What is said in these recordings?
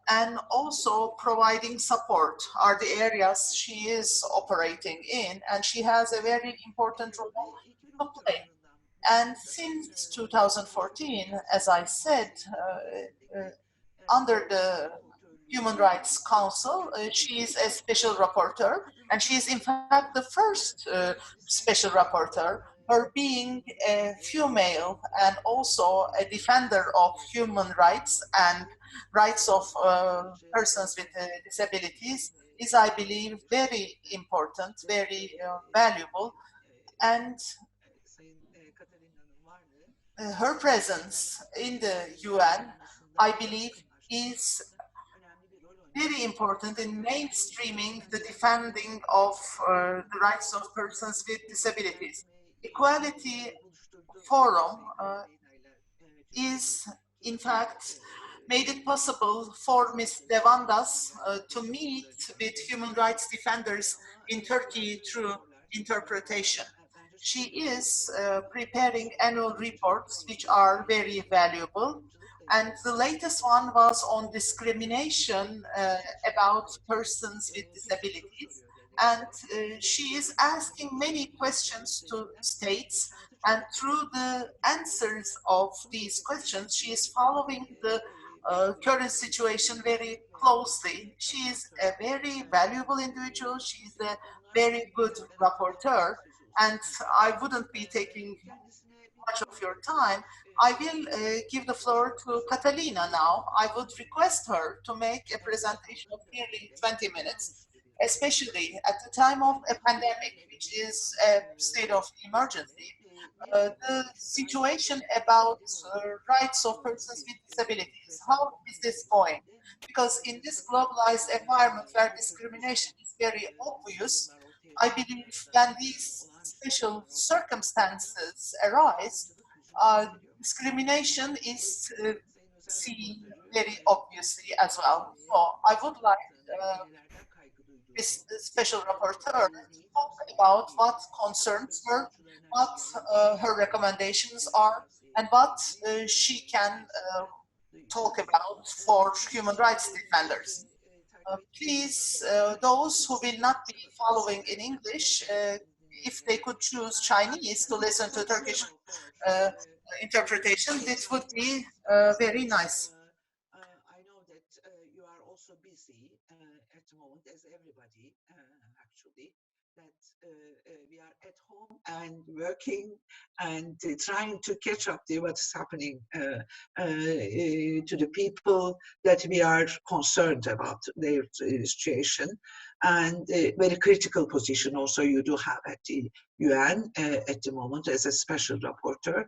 and also providing support are the areas she is operating in, and she has a very important role to play. And since 2014, as I said, under the Human Rights Council, she is a special rapporteur, and she is in fact the first special rapporteur, her being a female and also a defender of human rights and rights of persons with disabilities is, I believe, very important, very valuable. And her presence in the UN, I believe, is very important in mainstreaming the defending of the rights of persons with disabilities. Equality Forum is, in fact, made it possible for Ms. Devandas to meet with human rights defenders in Turkey through interpretation. She is preparing annual reports, which are very valuable. And the latest one was on discrimination about persons with disabilities. And she is asking many questions to states. And through the answers of these questions, she is following the current situation very closely. She is a very valuable individual. She is a very good rapporteur. And I wouldn't be taking much of your time. I will give the floor to Catalina now. I would request her to make a presentation of nearly 20 minutes, especially at the time of a pandemic, which is a state of emergency. The situation about rights of persons with disabilities, how is this going? Because in this globalized environment where discrimination is very obvious, I believe when these special circumstances arise, discrimination is seen very obviously as well. So I would like this special rapporteur to talk about what concerns her, what her recommendations are, and what she can talk about for human rights defenders. Please, those who will not be following in English, if they could choose Chinese to listen to Turkish interpretation, this would be very nice. I know that you are also busy at the moment, as everybody actually, that we are at home and working and trying to catch up to what's happening to the people that we are concerned about their situation. And a very critical position also you do have at the UN at the moment as a special rapporteur.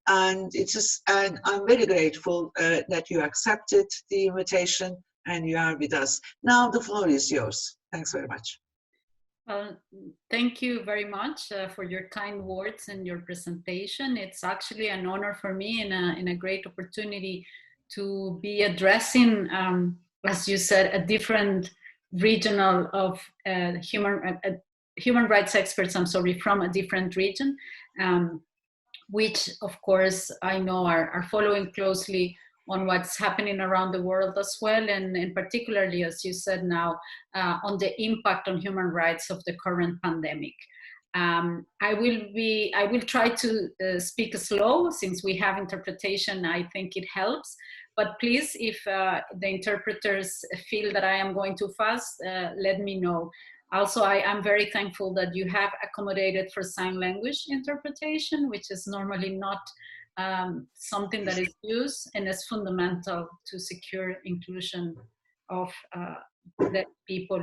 And and I'm very grateful that you accepted the invitation and you are with us. Now the floor is yours. Thanks very much. Well, thank you very much for your kind words and your presentation. It's actually an honor for me and a great opportunity to be addressing, as you said, a different regional of human rights experts, from a different region, which of course I know are following closely on what's happening around the world as well, and particularly, as you said now, on the impact on human rights of the current pandemic. I will try to speak slow, since we have interpretation. I think it helps, but please, if the interpreters feel that I am going too fast, let me know. Also, I am very thankful that you have accommodated for sign language interpretation, which is normally not something that is used, and is fundamental to secure inclusion of the people.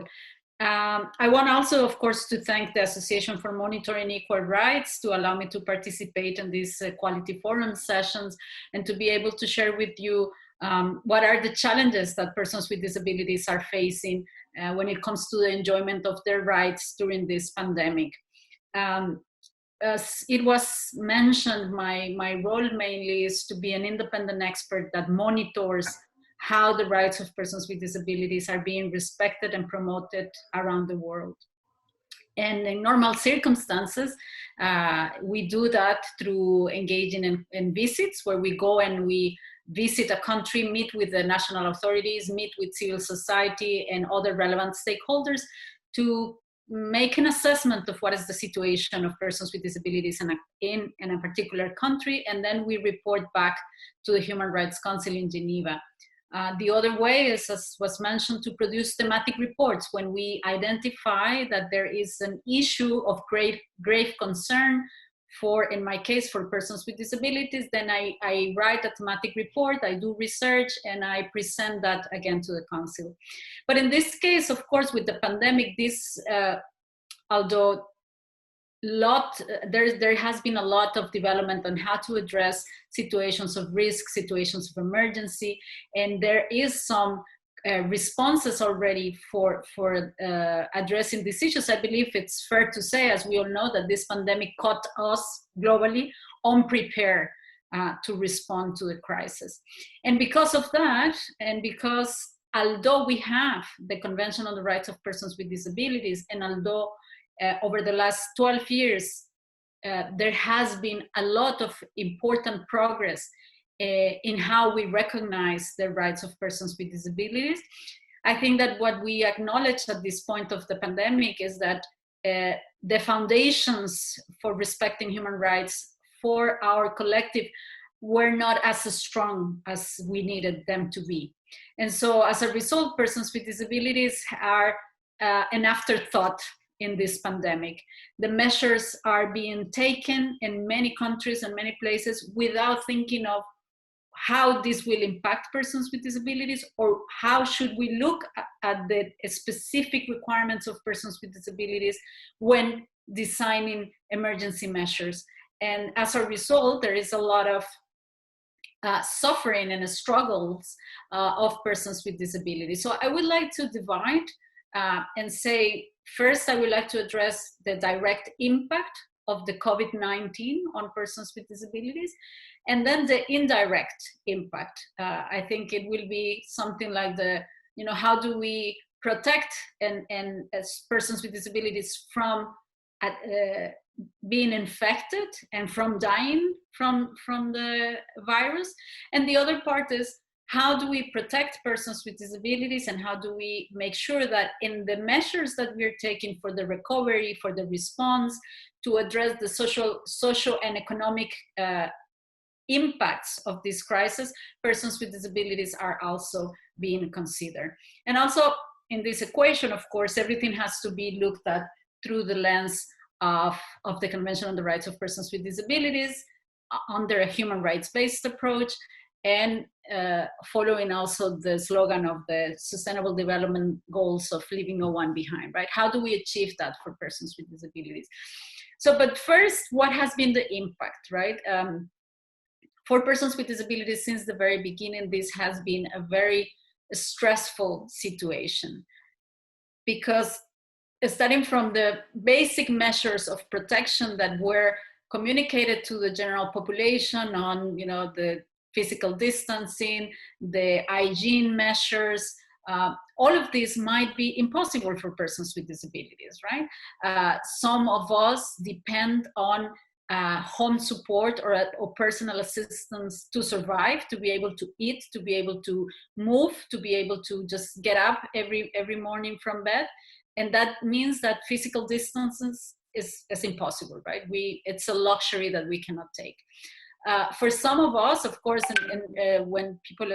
I want also, of course, to thank the Association for Monitoring Equal Rights to allow me to participate in these Equality Forum sessions and to be able to share with you what are the challenges that persons with disabilities are facing when it comes to the enjoyment of their rights during this pandemic. As it was mentioned, my role mainly is to be an independent expert that monitors how the rights of persons with disabilities are being respected and promoted around the world. And in normal circumstances, we do that through engaging in visits, where we go and we visit a country, meet with the national authorities, meet with civil society and other relevant stakeholders to make an assessment of what is the situation of persons with disabilities in a particular country, and then we report back to the Human Rights Council in Geneva. The other way is, as was mentioned, to produce thematic reports when we identify that there is an issue of grave concern for, in my case, for persons with disabilities. Then I write a thematic report, I do research, and I present that again to the council. But in this case, of course, with the pandemic, this, although there has been a lot of development on how to address situations of risk, situations of emergency, and there is some responses already for addressing these issues. I believe it's fair to say, as we all know, that this pandemic caught us globally unprepared to respond to the crisis. And because of that, and because although we have the Convention on the Rights of Persons with Disabilities, and although over the last 12 years, there has been a lot of important progress in how we recognize the rights of persons with disabilities. I think that what we acknowledge at this point of the pandemic is that the foundations for respecting human rights for our collective were not as strong as we needed them to be. And so as a result, persons with disabilities are an afterthought in this pandemic. The measures are being taken in many countries and many places without thinking of how this will impact persons with disabilities, or how should we look at the specific requirements of persons with disabilities when designing emergency measures. And as a result, there is a lot of suffering and struggles of persons with disabilities. So I would like to divide and say, first, I would like to address the direct impact of the COVID-19 on persons with disabilities, and then the indirect impact. I think it will be something like how do we protect and as persons with disabilities from being infected and from dying from the virus. And the other part is, how do we protect persons with disabilities, and how do we make sure that in the measures that we're taking for the recovery, for the response, to address the social and economic impacts of this crisis, persons with disabilities are also being considered. And also in this equation, of course, everything has to be looked at through the lens of the Convention on the Rights of Persons with Disabilities under a human rights-based approach, and following also the slogan of the Sustainable Development Goals of leaving no one behind, right? How do we achieve that for persons with disabilities? So, but first, what has been the impact, right? For persons with disabilities, since the very beginning, this has been a very stressful situation, because starting from the basic measures of protection that were communicated to the general population on, the physical distancing, the hygiene measures, all of these might be impossible for persons with disabilities, right? Some of us depend on home support or personal assistance to survive, to be able to eat, to be able to move, to be able to just get up every morning from bed. And that means that physical distances is impossible, right? It's a luxury that we cannot take. For some of us, of course, when people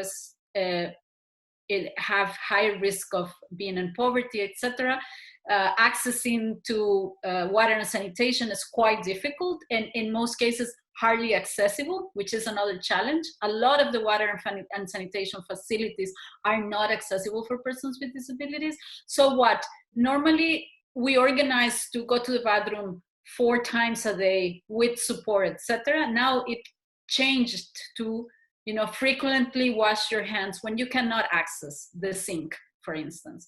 have higher risk of being in poverty, etc., accessing to water and sanitation is quite difficult, and in most cases hardly accessible, which is another challenge. A lot of the water and sanitation facilities are not accessible for persons with disabilities. So what? Normally we organize to go to the bathroom 4 times a day with support, etc. Now it changed to, frequently wash your hands when you cannot access the sink, for instance.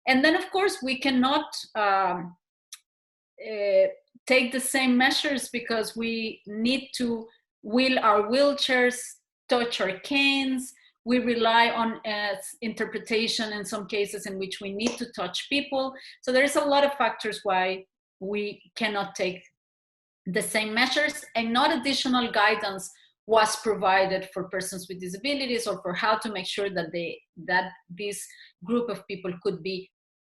And then, of course, we cannot take the same measures because we need to wheel our wheelchairs, touch our canes. We rely on interpretation in some cases in which we need to touch people. So there's a lot of factors why we cannot take the same measures, and not additional guidance was provided for persons with disabilities, or for how to make sure that this group of people could be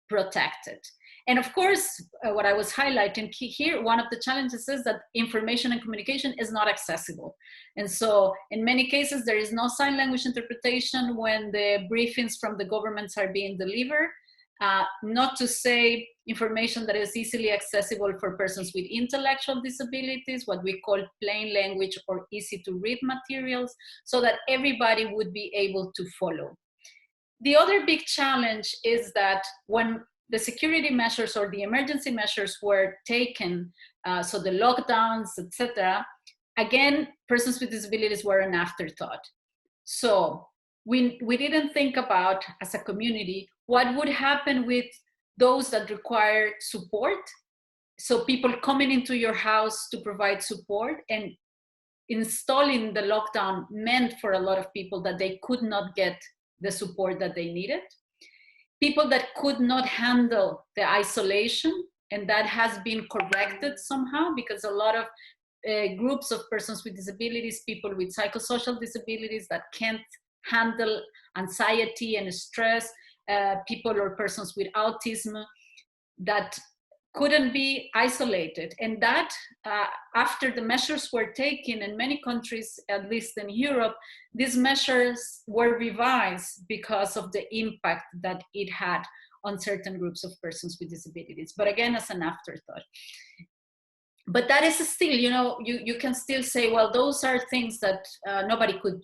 protected. And of course, what I was highlighting here, one of the challenges is that information and communication is not accessible. And so in many cases, there is no sign language interpretation when the briefings from the governments are being delivered. Not to say information that is easily accessible for persons with intellectual disabilities, what we call plain language or easy to read materials, so that everybody would be able to follow. The other big challenge is that when the security measures or the emergency measures were taken, so the lockdowns, etc., again, persons with disabilities were an afterthought. So we didn't think about, as a community, what would happen with those that require support. So people coming into your house to provide support, and installing the lockdown meant for a lot of people that they could not get the support that they needed. People that could not handle the isolation, and that has been corrected somehow, because a lot of groups of persons with disabilities, people with psychosocial disabilities that can't handle anxiety and stress, people or persons with autism that couldn't be isolated. And that after the measures were taken in many countries, at least in Europe, these measures were revised because of the impact that it had on certain groups of persons with disabilities, but again, as an afterthought. But that is still, you can still say, well, those are things that nobody could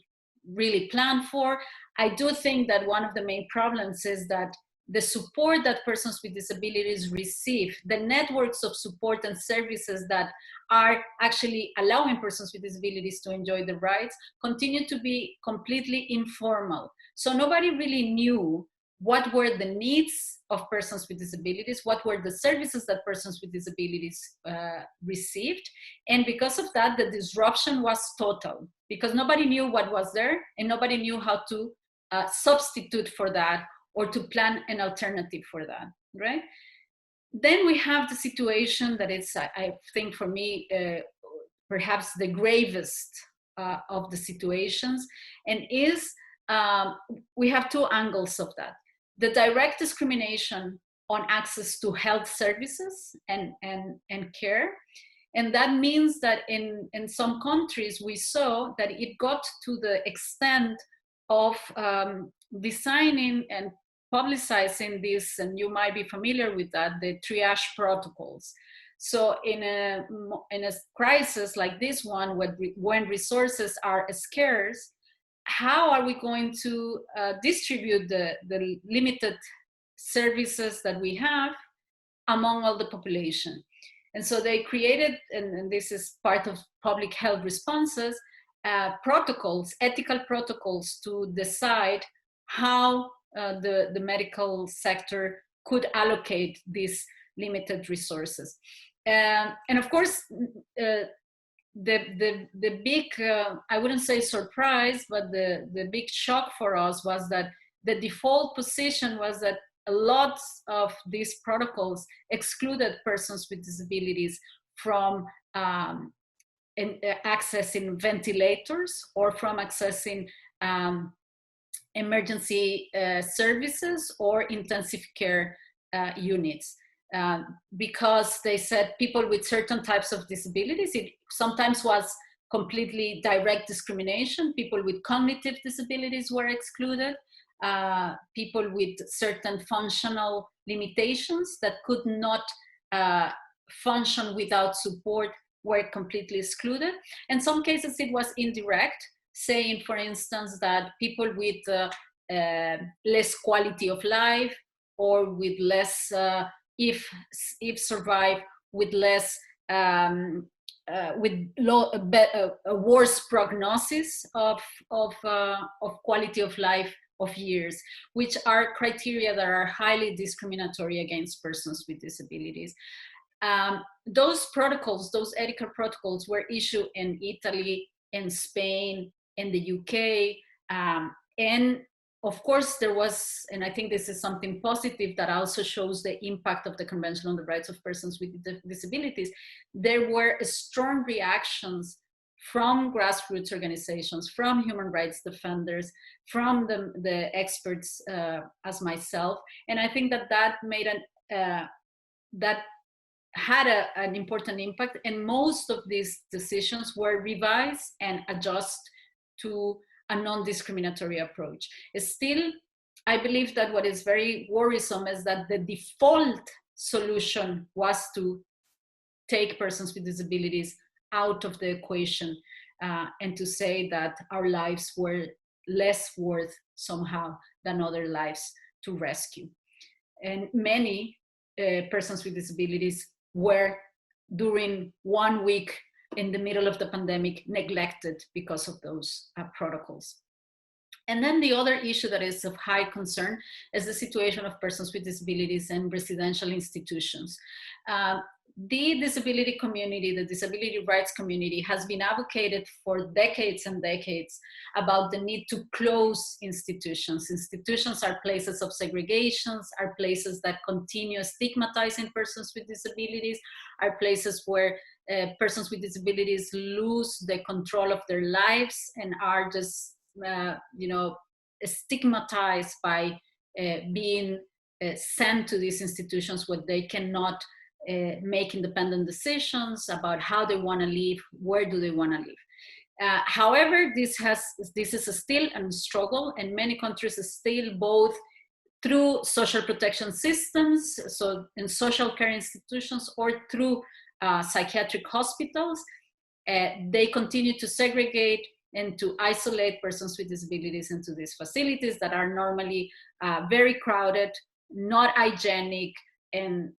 really plan for. I do think that one of the main problems is that the support that persons with disabilities receive, the networks of support and services that are actually allowing persons with disabilities to enjoy the rights, continue to be completely informal. So nobody really knew what were the needs of persons with disabilities, what were the services that persons with disabilities received. And because of that, the disruption was total, because nobody knew what was there and nobody knew how to substitute for that or to plan an alternative for that, right? Then we have the situation that it's, I think for me, perhaps the gravest of the situations, and is we have two angles of that. The direct discrimination on access to health services and care. And that means that in some countries, we saw that it got to the extent of designing and publicizing this, and you might be familiar with that, the triage protocols. So in a crisis like this one, when resources are scarce, how are we going to distribute the limited services that we have among all the population? And so they created, and this is part of public health responses, protocols, ethical protocols to decide how the medical sector could allocate these limited resources. And of course, the big, I wouldn't say surprise, but the big shock for us was that the default position was that a lot of these protocols excluded persons with disabilities from accessing ventilators or from accessing emergency services or intensive care units. Because they said people with certain types of disabilities, it sometimes was completely direct discrimination. People with cognitive disabilities were excluded. People with certain functional limitations that could not function without support were completely excluded. In some cases, it was indirect, saying, for instance, that people with less quality of life or with less, if survive, with less, with a worse prognosis of quality of life of years, which are criteria that are highly discriminatory against persons with disabilities. Those protocols, those ethical protocols, were issued in Italy, in Spain, in the UK, and of course there was, and I think this is something positive that also shows the impact of the Convention on the Rights of Persons with Disabilities, there were strong reactions from grassroots organizations, from human rights defenders, from the experts as myself. And I think that made that had an important impact, and most of these decisions were revised and adjusted to a non-discriminatory approach. Still, I believe that what is very worrisome is that the default solution was to take persons with disabilities out of the equation and to say that our lives were less worth somehow than other lives to rescue. And many persons with disabilities were, during 1 week in the middle of the pandemic, neglected because of those protocols. And then the other issue that is of high concern is the situation of persons with disabilities in residential institutions. The disability community, the disability rights community, has been advocated for decades and decades about the need to close institutions. Institutions are places of segregations, are places that continue stigmatizing persons with disabilities, are places where persons with disabilities lose the control of their lives and are just stigmatized by being sent to these institutions where they cannot make independent decisions about how they want to live, where do they want to live. However, this is still a struggle, and many countries still, both through social protection systems, so in social care institutions, or through psychiatric hospitals, they continue to segregate and to isolate persons with disabilities into these facilities that are normally very crowded, not hygienic, and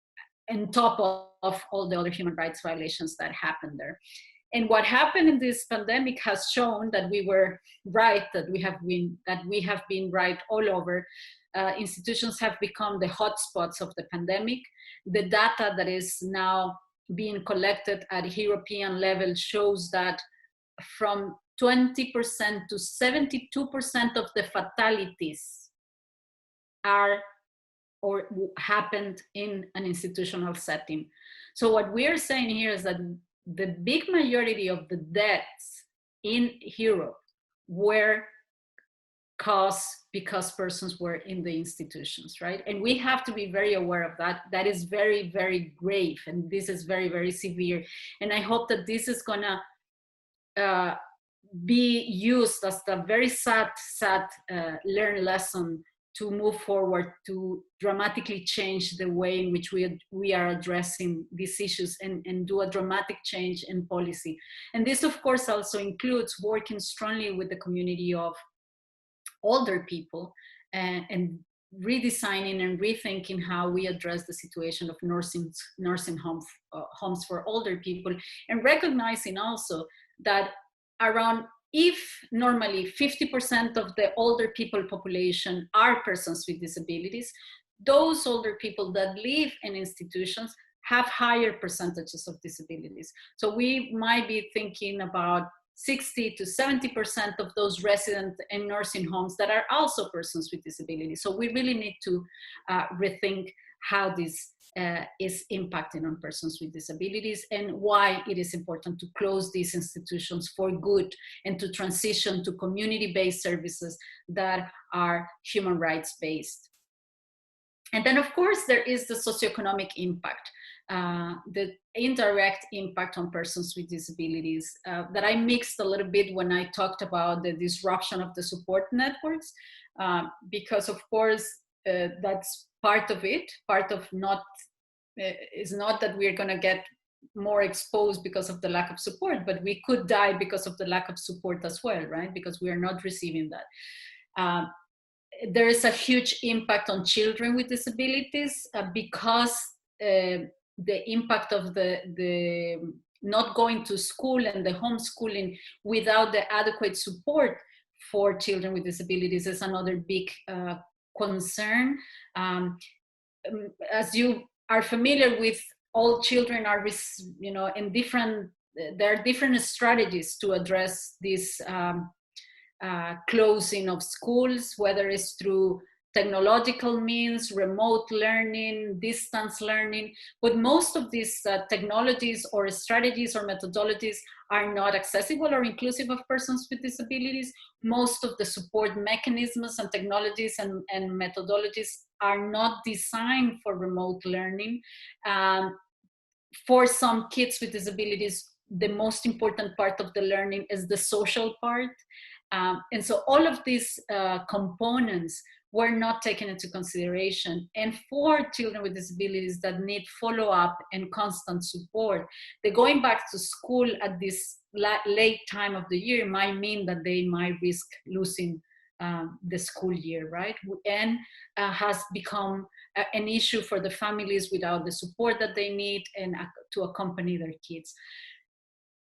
on top of all the other human rights violations that happen there. And what happened in this pandemic has shown that we were right, that we have been right all over. Institutions have become the hotspots of the pandemic. The data that is now being collected at European level shows that from 20% to 72% of the fatalities are or happened in an institutional setting. So what we're saying here is that the big majority of the deaths in Europe were caused because persons were in the institutions, right? And we have to be very aware of that. That is very, very grave, and this is very, very severe. And I hope that this is gonna be used as a very sad learned lesson to move forward, to dramatically change the way in which we are addressing these issues and do a dramatic change in policy. And this, of course, also includes working strongly with the community of older people and redesigning and rethinking how we address the situation of nursing homes for older people, and recognizing also that if normally 50% of the older people population are persons with disabilities, those older people that live in institutions have higher percentages of disabilities. So we might be thinking about 60 to 70% of those residents in nursing homes that are also persons with disabilities. So we really need to rethink how this is impacting on persons with disabilities, and why it is important to close these institutions for good and to transition to community-based services that are human rights-based. And then, of course, there is the socioeconomic impact, the indirect impact on persons with disabilities that I mixed a little bit when I talked about the disruption of the support networks, because, of course, that's part of it. Part of is not that we're going to get more exposed because of the lack of support, but we could die because of the lack of support as well, right? Because we are not receiving that. There is a huge impact on children with disabilities because the impact of the not going to school and the homeschooling without the adequate support for children with disabilities is another big concern. As you are familiar with, all children are, in different, there are different strategies to address this closing of schools, whether it's through technological means, remote learning, distance learning, but most of these technologies or strategies or methodologies are not accessible or inclusive of persons with disabilities. Most of the support mechanisms and technologies and methodologies are not designed for remote learning. For some kids with disabilities, the most important part of the learning is the social part. And so all of these components were not taken into consideration. And for children with disabilities that need follow-up and constant support, the going back to school at this late time of the year might mean that they might risk losing the school year, right? And has become an issue for the families without the support that they need and to accompany their kids.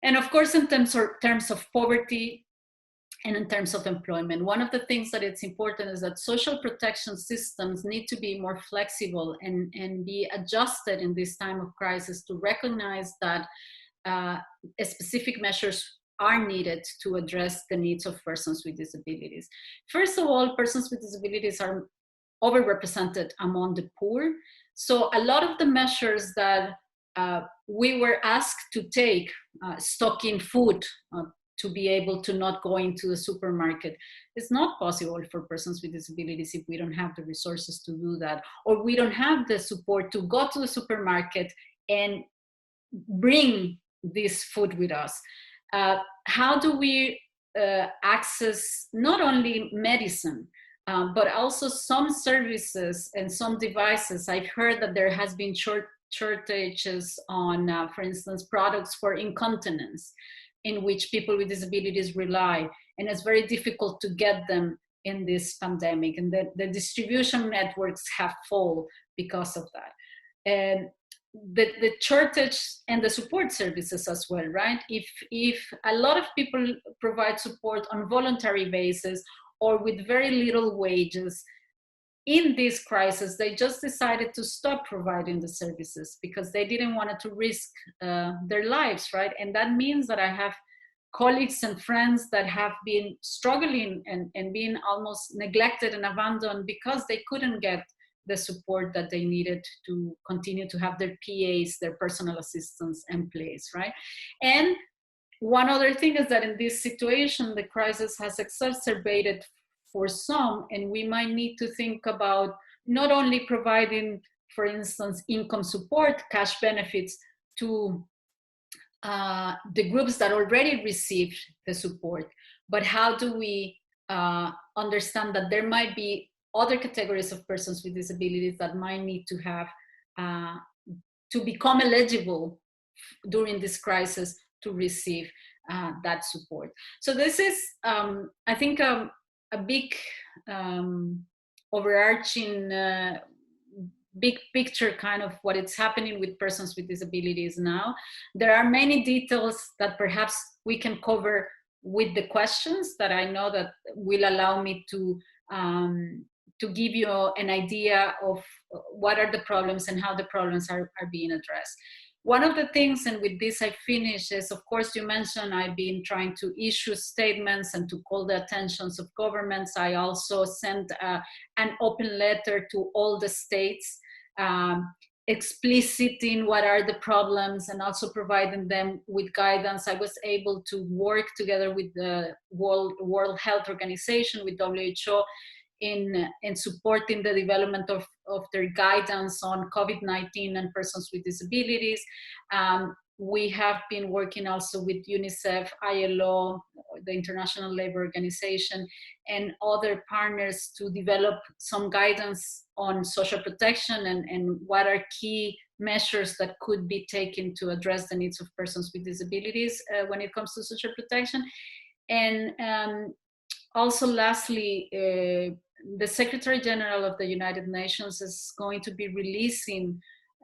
And of course, in terms of poverty and in terms of employment, one of the things that it's important is that social protection systems need to be more flexible and be adjusted in this time of crisis to recognize that specific measures are needed to address the needs of persons with disabilities. First of all, persons with disabilities are overrepresented among the poor. So a lot of the measures that we were asked to take, stocking food to be able to not go into the supermarket, it's not possible for persons with disabilities if we don't have the resources to do that, or we don't have the support to go to the supermarket and bring this food with us. How do we access not only medicine, but also some services and some devices? I've heard that there has been shortages on, for instance, products for incontinence, in which people with disabilities rely, and it's very difficult to get them in this pandemic, and the distribution networks have fallen because of that. And the shortage and the support services as well, right? If a lot of people provide support on voluntary basis or with very little wages, in this crisis, they just decided to stop providing the services because they didn't want to risk their lives, right? And that means that I have colleagues and friends that have been struggling and being almost neglected and abandoned because they couldn't get the support that they needed to continue to have their PAs, their personal assistants in place, right? And one other thing is that in this situation, the crisis has exacerbated for some, and we might need to think about not only providing, for instance, income support, cash benefits to the groups that already received the support, but how do we understand that there might be other categories of persons with disabilities that might need to have to become eligible during this crisis to receive that support. So this is, I think, a big overarching big picture kind of what is happening with persons with disabilities now. There are many details that perhaps we can cover with the questions that I know that will allow me to give you an idea of what are the problems and how the problems are being addressed. One of the things, and with this I finish, is of course you mentioned I've been trying to issue statements and to call the attentions of governments. I also sent an open letter to all the states expliciting what are the problems and also providing them with guidance. I was able to work together with the World Health Organization, with WHO, in supporting the development of their guidance on COVID-19 and persons with disabilities. We have been working also with UNICEF, ILO, the International Labour Organization, and other partners to develop some guidance on social protection and what are key measures that could be taken to address the needs of persons with disabilities when it comes to social protection. And also lastly, the Secretary General of the United Nations is going to be releasing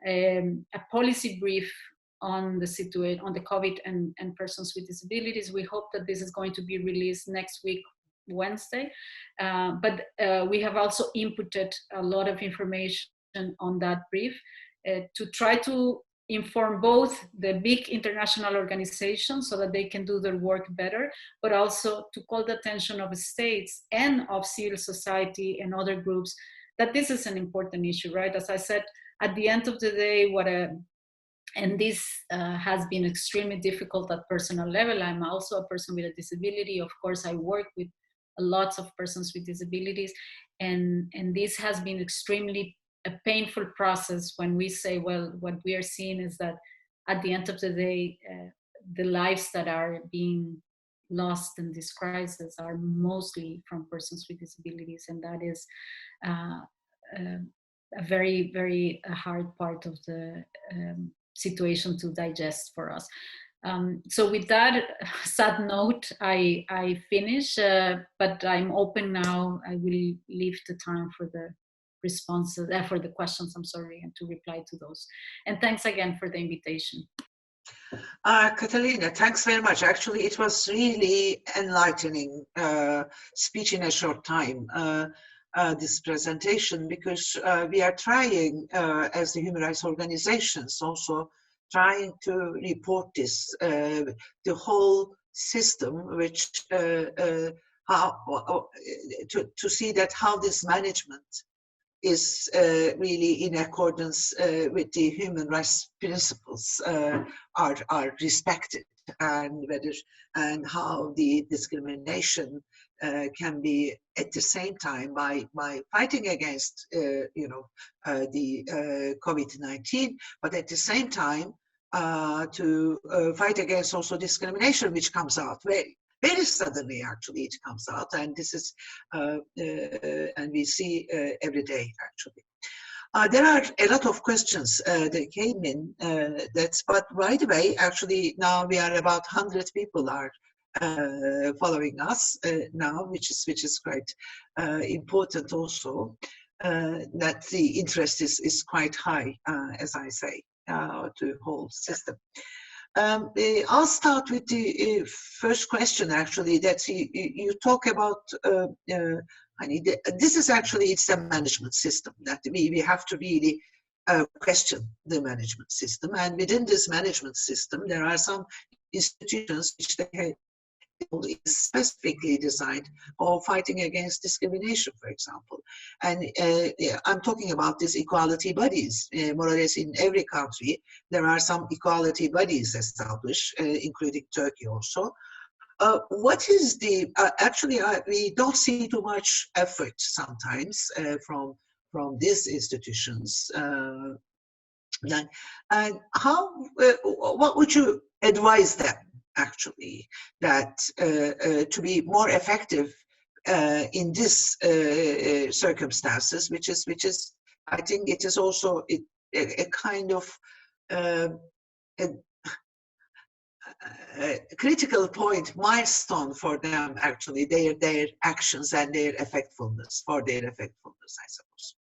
a policy brief on the situation, on the COVID and persons with disabilities. We hope that this is going to be released next week, Wednesday. But we have also inputted a lot of information on that brief to try to inform both the big international organizations so that they can do their work better, but also to call the attention of states and of civil society and other groups that this is an important issue, right? As I said, at the end of the day, and this has been extremely difficult at personal level. I'm also a person with a disability. Of course, I work with lots of persons with disabilities, and this has been extremely a painful process when we say, well, what we are seeing is that at the end of the day, the lives that are being lost in this crisis are mostly from persons with disabilities, and that is a very, very hard part of the situation to digest for us. So with that sad note, I finish, but I'm open now. I will leave the time for the responses, for the questions, I'm sorry, and to reply to those. And thanks again for the invitation. Catalina, thanks very much. Actually, it was really enlightening speech in a short time, this presentation, because we are trying, as the human rights organizations, also trying to report this, the whole system, which to see that how this management is really in accordance with the human rights principles are respected, and whether and how the discrimination can be at the same time by fighting against the COVID-19, but at the same time to fight against also discrimination, which comes out very suddenly. Actually, it comes out, and this is and we see every day actually. There are a lot of questions that came in. But by the way, actually now we are about 100 people are following us now, which is quite important also. That the interest is quite high, as I say, to the whole system. I'll start with the first question, actually, that you talk about, this is actually, it's a management system that we have to really question the management system. And within this management system, there are some institutions which they have is specifically designed for fighting against discrimination, for example. And I'm talking about these equality bodies. More or less in every country, there are some equality bodies established, including Turkey also. What is the, actually, we don't see too much effort sometimes from these institutions. And how, what would you advise them, actually, that to be more effective in this circumstances, which is, I think it is also a kind of a critical point, milestone for them, actually, their actions and their effectiveness, I suppose.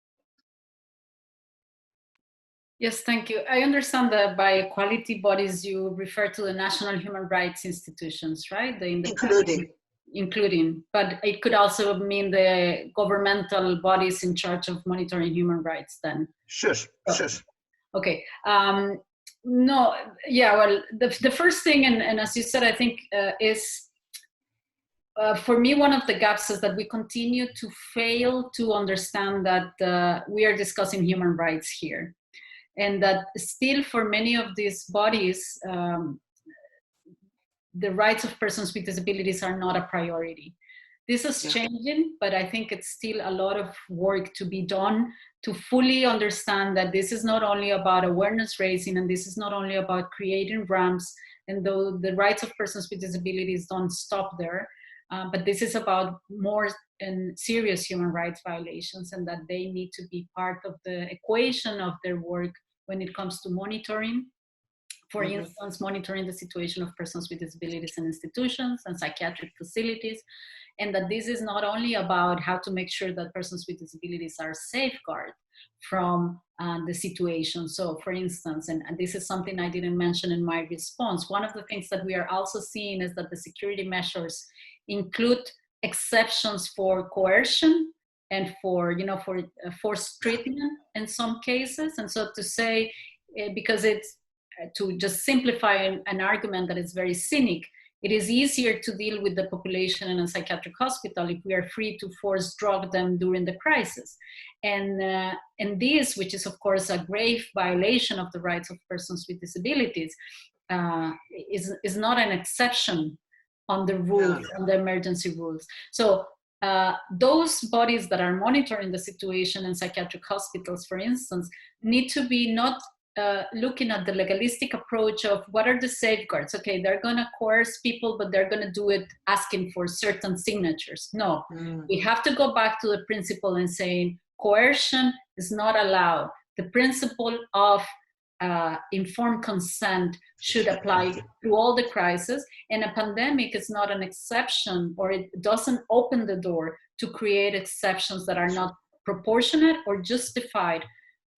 Yes, thank you. I understand that by equality bodies, you refer to the national human rights institutions, right? Including, but it could also mean the governmental bodies in charge of monitoring human rights then. Sure. Okay. No, yeah, well, the first thing, and as you said, I think is, for me, one of the gaps is that we continue to fail to understand that we are discussing human rights here. And that still for many of these bodies, the rights of persons with disabilities are not a priority. This is changing, but I think it's still a lot of work to be done to fully understand that this is not only about awareness raising, and this is not only about creating ramps, and though the rights of persons with disabilities don't stop there, but this is about more and serious human rights violations, and that they need to be part of the equation of their work when it comes to monitoring. For instance, monitoring the situation of persons with disabilities in institutions and psychiatric facilities, and that this is not only about how to make sure that persons with disabilities are safeguarded from the situation. So for instance, and this is something I didn't mention in my response, one of the things that we are also seeing is that the security measures include exceptions for coercion and for forced treatment in some cases. And so to say, because it's to just simplify an argument that is very cynic, it is easier to deal with the population in a psychiatric hospital if we are free to force drug them during the crisis. And this, which is of course a grave violation of the rights of persons with disabilities, is not an exception on the rules, on the emergency rules. So those bodies that are monitoring the situation in psychiatric hospitals, for instance, need to be not looking at the legalistic approach of what are the safeguards. Okay, they're going to coerce people, but they're going to do it asking for certain signatures. No, we have to go back to the principle and saying coercion is not allowed. The principle of informed consent should apply to all the crises, and a pandemic is not an exception, or it doesn't open the door to create exceptions that are not proportionate or justified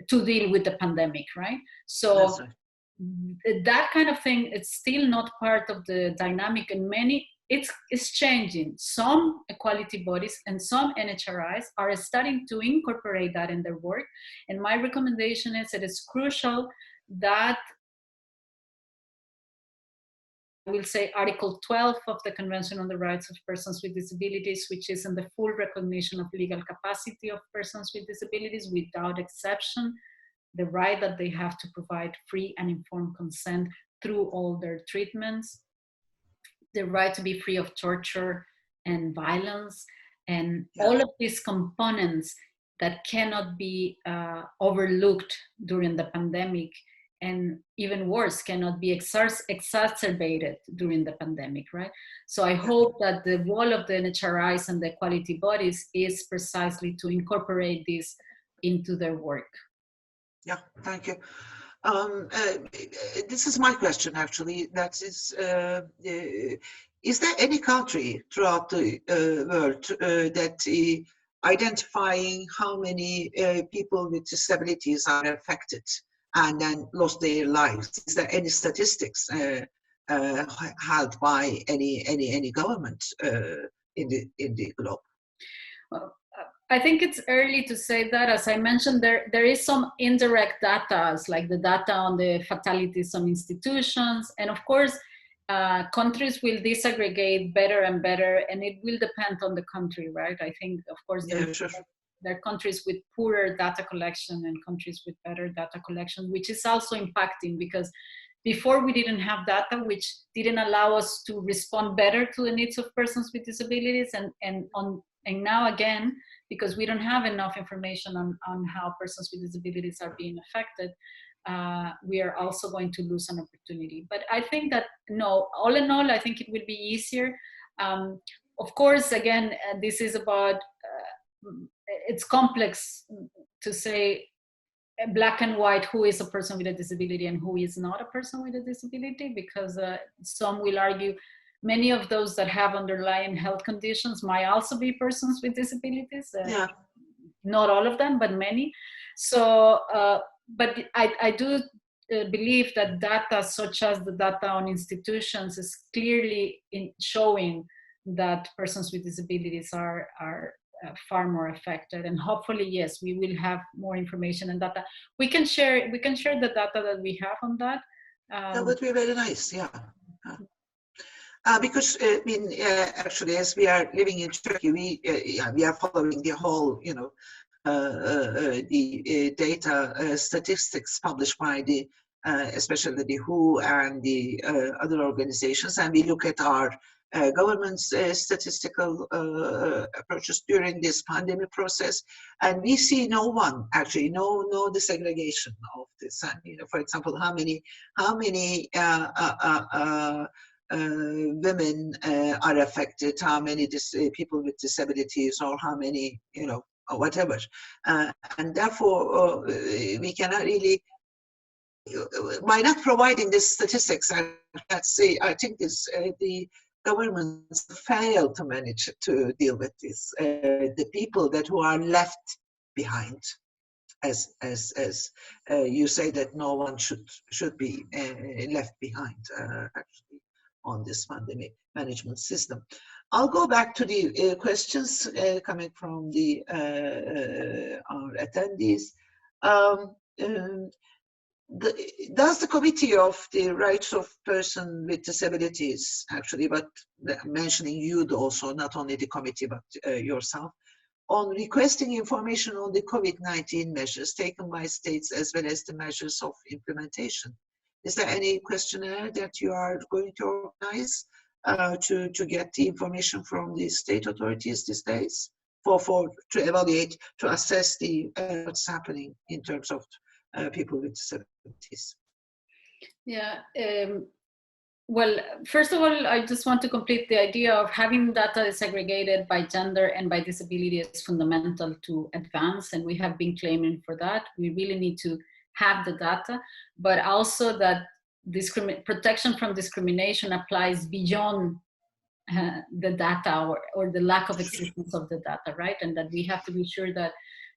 to deal with the pandemic, right? So that kind of thing, it's still not part of the dynamic, and many, it's changing. Some equality bodies and some NHRIs are starting to incorporate that in their work, and my recommendation is that it's crucial that, I will say, Article 12 of the Convention on the Rights of Persons with Disabilities, which is in the full recognition of legal capacity of persons with disabilities without exception, the right that they have to provide free and informed consent through all their treatments, the right to be free of torture and violence, and all of these components that cannot be overlooked during the pandemic, and even worse, cannot be exacerbated during the pandemic, right? So I hope that the role of the NHRIs and the equality bodies is precisely to incorporate this into their work. Yeah, thank you. This is my question, actually. That is there any country throughout the world that identifying how many people with disabilities are affected and then lost their lives? Is there any statistics held by any government in the globe? Well, I think it's early to say that. As I mentioned, there is some indirect data, like the data on the fatalities on institutions. And of course, countries will disaggregate better and better, and it will depend on the country, right? I think, of course, there are countries with poorer data collection and countries with better data collection, which is also impacting, because before we didn't have data, which didn't allow us to respond better to the needs of persons with disabilities, and now again, because we don't have enough information on how persons with disabilities are being affected, we are also going to lose an opportunity. But I think that, no, all in all, I think it will be easier. Of course, again, this is about, it's complex to say black and white who is a person with a disability and who is not a person with a disability, because some will argue many of those that have underlying health conditions might also be persons with disabilities. Not all of them, but many. So, but I do believe that data such as the data on institutions is clearly showing that persons with disabilities are far more affected. And hopefully, yes, we will have more information and data. We can share the data that we have on that. That would be very nice, yeah. Because I mean, actually, as we are living in Turkey, we are following the whole, the data statistics published by the, especially the WHO and the other organizations, and we look at our government's statistical approaches during this pandemic process, and we see no desegregation of this. And, for example, how many women are affected, how many people with disabilities, or how many, or whatever. And therefore, we cannot really, by not providing these statistics, I think the governments fail to manage to deal with this, the people who are left behind. As you say, that no one should be left behind, actually, on this pandemic management system. I'll go back to the questions coming from our attendees. does the Committee of the Rights of Person with Disabilities, actually, but mentioning you also, not only the committee, but yourself, on requesting information on the COVID-19 measures taken by states as well as the measures of implementation? Is there any questionnaire that you are going to organize to get the information from the state authorities these days to evaluate, to assess the what's happening in terms of people with disabilities? Yeah. Well, first of all, I just want to complete the idea of having data segregated by gender and by disability is fundamental to advance, and we have been claiming for that. We really need to have the data, but also that protection from discrimination applies beyond the data or the lack of existence of the data, right? And that we have to be sure that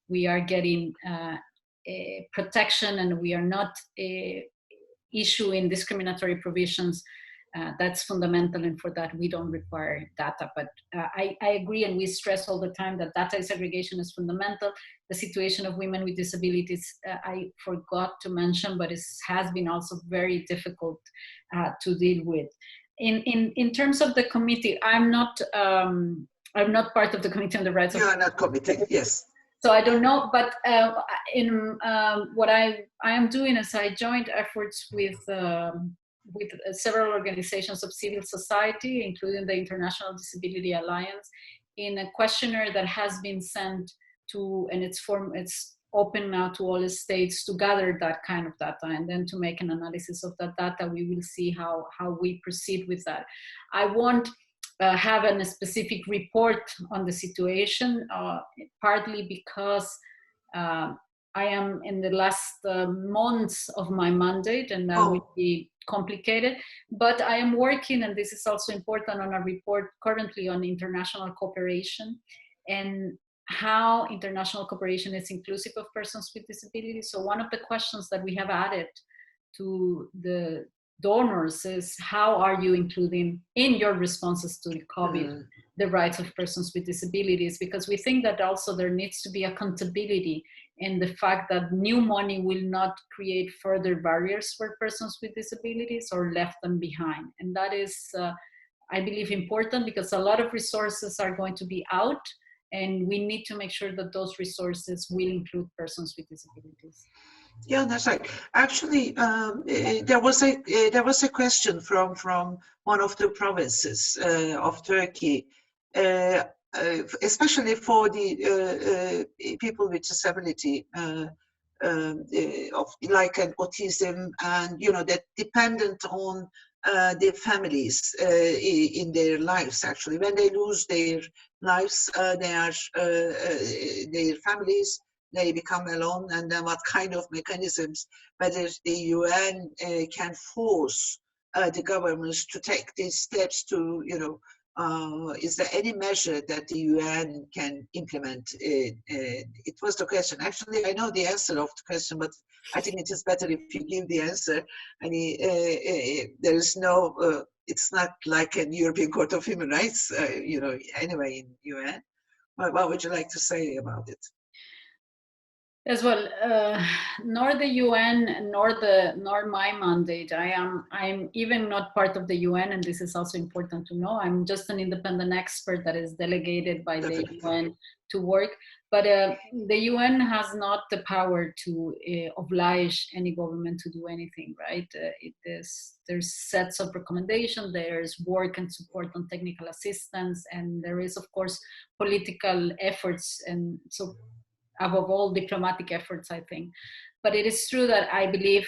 we are getting protection and we are not issuing discriminatory provisions. That's fundamental, and for that we don't require data. But I agree, and we stress all the time that data segregation is fundamental. The situation of women with disabilities, I forgot to mention, but it has been also very difficult to deal with. In terms of the committee, I'm not part of the Committee on the Rights of... You are not committed, yes. So I don't know, but what I am doing is I joined efforts with several organizations of civil society, including the International Disability Alliance, in a questionnaire that has been sent to, and it's open now to all the states to gather that kind of data and then to make an analysis of that data. We will see how we proceed with that. I won't have a specific report on the situation, partly because I am in the last months of my mandate, and that will be complicated. But I am working, and this is also important, on a report currently on international cooperation and how international cooperation is inclusive of persons with disabilities. So one of the questions that we have added to the donors is, how are you including in your responses to the COVID the rights of persons with disabilities? Because we think that also there needs to be accountability in the fact that new money will not create further barriers for persons with disabilities or left them behind. And that is, I believe, important, because a lot of resources are going to be out, and we need to make sure that those resources will include persons with disabilities. Yeah, that's right. Actually, there was a question from one of the provinces of Turkey, especially for the people with disability, of like an autism, and that dependent on their families in their lives. Actually, when they lose their lives, their families, they become alone, and then what kind of mechanisms, whether the UN can force the governments to take these steps to, is there any measure that the UN can implement? It was the question. Actually, I know the answer of the question, but I think it is better if you give the answer. There is no, it's not like an European Court of Human Rights, anyway in UN. What would you like to say about it? As well, nor the UN nor my mandate. I'm even not part of the UN, and this is also important to know. I'm just an independent expert that is delegated by the UN to work. But the UN has not the power to oblige any government to do anything, right? There's sets of recommendations, there's work and support on technical assistance, and there is, of course, political efforts, and so above all, diplomatic efforts, I think. But it is true that I believe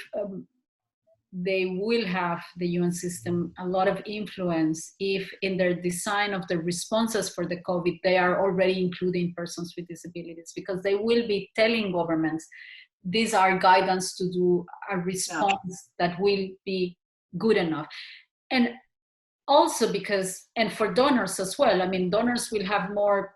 they will have, the UN system, a lot of influence if in their design of the responses for the COVID, they are already including persons with disabilities, because they will be telling governments, these are guidance to do a response that will be good enough. And also because, and for donors as well, I mean, donors will have more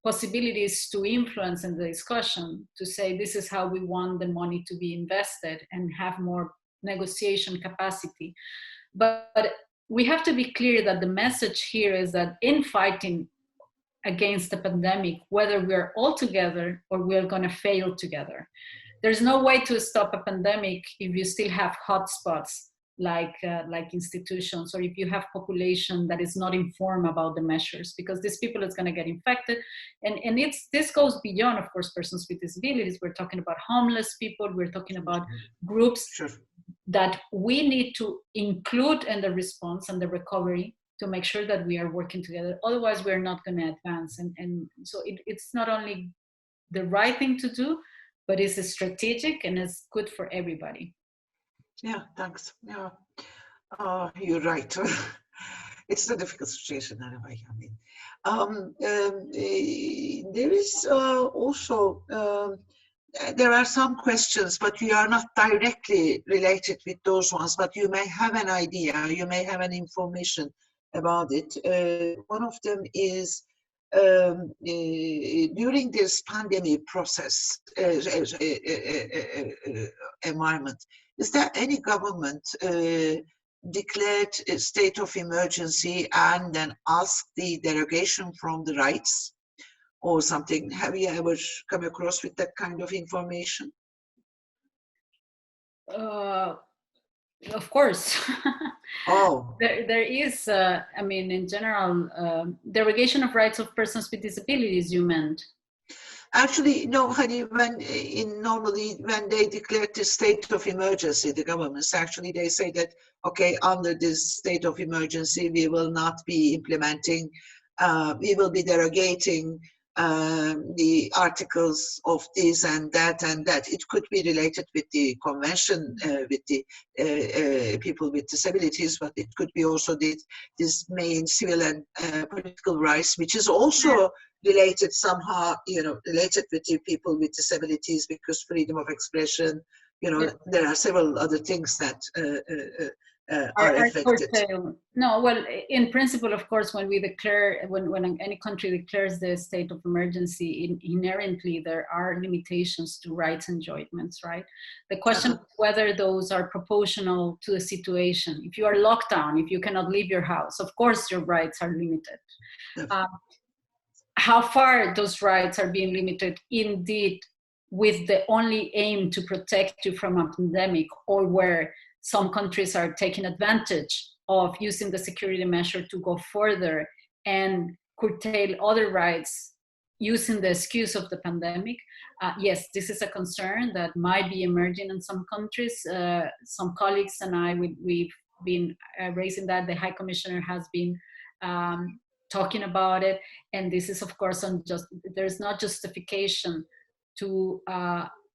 possibilities to influence in the discussion, to say this is how we want the money to be invested, and have more negotiation capacity. But we have to be clear that the message here is that in fighting against the pandemic, whether we're all together or we're going to fail together. there's no way to stop a pandemic if you still have hotspots like institutions, or if you have population that is not informed about the measures, because these people is going to get infected. And this goes beyond, of course, persons with disabilities. We're talking about homeless people. We're talking about groups that we need to include in the response and the recovery to make sure that we are working together. Otherwise, we're not going to advance. And so it's not only the right thing to do, but it's strategic and it's good for everybody. Yeah, thanks. Yeah, you're right. It's a difficult situation anyway. I mean, there is also there are some questions, but we are not directly related with those ones. But you may have an idea. You may have an information about it. One of them is during this pandemic process environment. Is there any government declared a state of emergency and then asked the derogation from the rights or something? Have you ever come across with that kind of information? Of course. Oh. There is, I mean, in general, derogation of rights of persons with disabilities, you meant? Actually, no, honey, normally when they declare the state of emergency, the governments, actually they say that, okay, under this state of emergency, we will not be implementing, we will be derogating the articles of this and that and that. It could be related with the convention with the people with disabilities, but it could be also this main civil and political rights, which is also related somehow, related with the people with disabilities, because freedom of expression, there are several other things that are affected. No, well, in principle, of course, when we declare, when any country declares the state of emergency, inherently there are limitations to rights enjoyments, right? The question is whether those are proportional to the situation. If you are locked down, if you cannot leave your house, of course your rights are limited. How far those rights are being limited, indeed, with the only aim to protect you from a pandemic, or where some countries are taking advantage of using the security measure to go further and curtail other rights using the excuse of the pandemic. Yes, this is a concern that might be emerging in some countries. Some colleagues and I, we've been raising that. The High Commissioner has been talking about it. And this is, of course, there's not justification to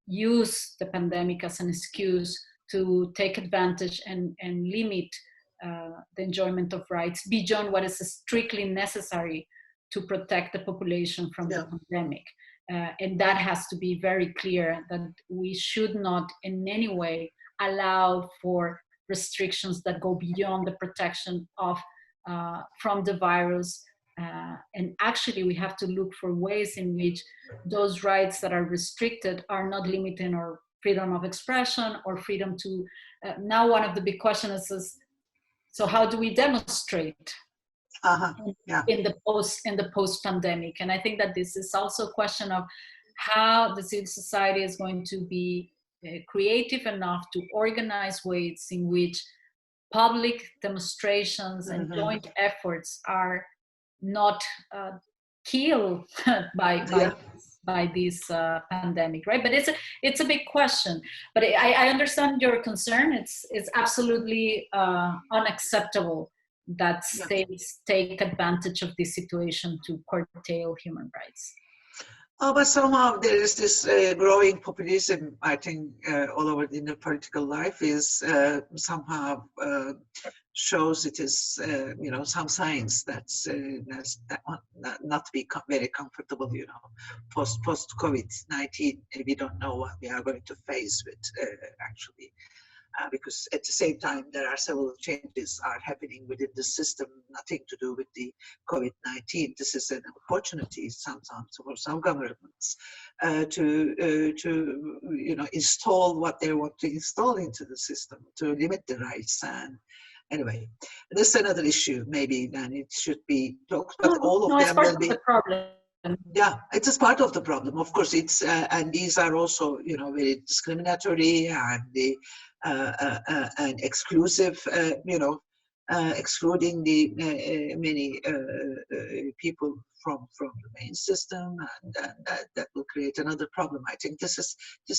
use the pandemic as an excuse to take advantage and limit the enjoyment of rights beyond what is strictly necessary to protect the population from the pandemic. And that has to be very clear, that we should not in any way allow for restrictions that go beyond the protection of from the virus. And actually we have to look for ways in which those rights that are restricted are not limiting our freedom of expression or freedom to, now one of the big questions is, so how do we demonstrate in the post-pandemic? And I think that this is also a question of how the civil society is going to be creative enough to organize ways in which public demonstrations and joint efforts are not killed by this pandemic, right? But it's a big question. But I understand your concern. It's absolutely unacceptable that states take advantage of this situation to curtail human rights. Oh, but somehow there is this growing populism, I think, all over in the political life is somehow shows it is, some signs that's not be very comfortable, post COVID-19. We don't know what we are going to face with actually. Because at the same time, there are several changes are happening within the system, nothing to do with the COVID-19. This is an opportunity sometimes for some governments to install what they want to install into the system to limit the rights. And anyway, this is another issue maybe, and it should be talked. But all of them will be. The problem. Yeah, it is part of the problem. Of course, it's and these are also, you know, very discriminatory and the and exclusive, you know, excluding the many people from the main system, and that will create another problem. I think this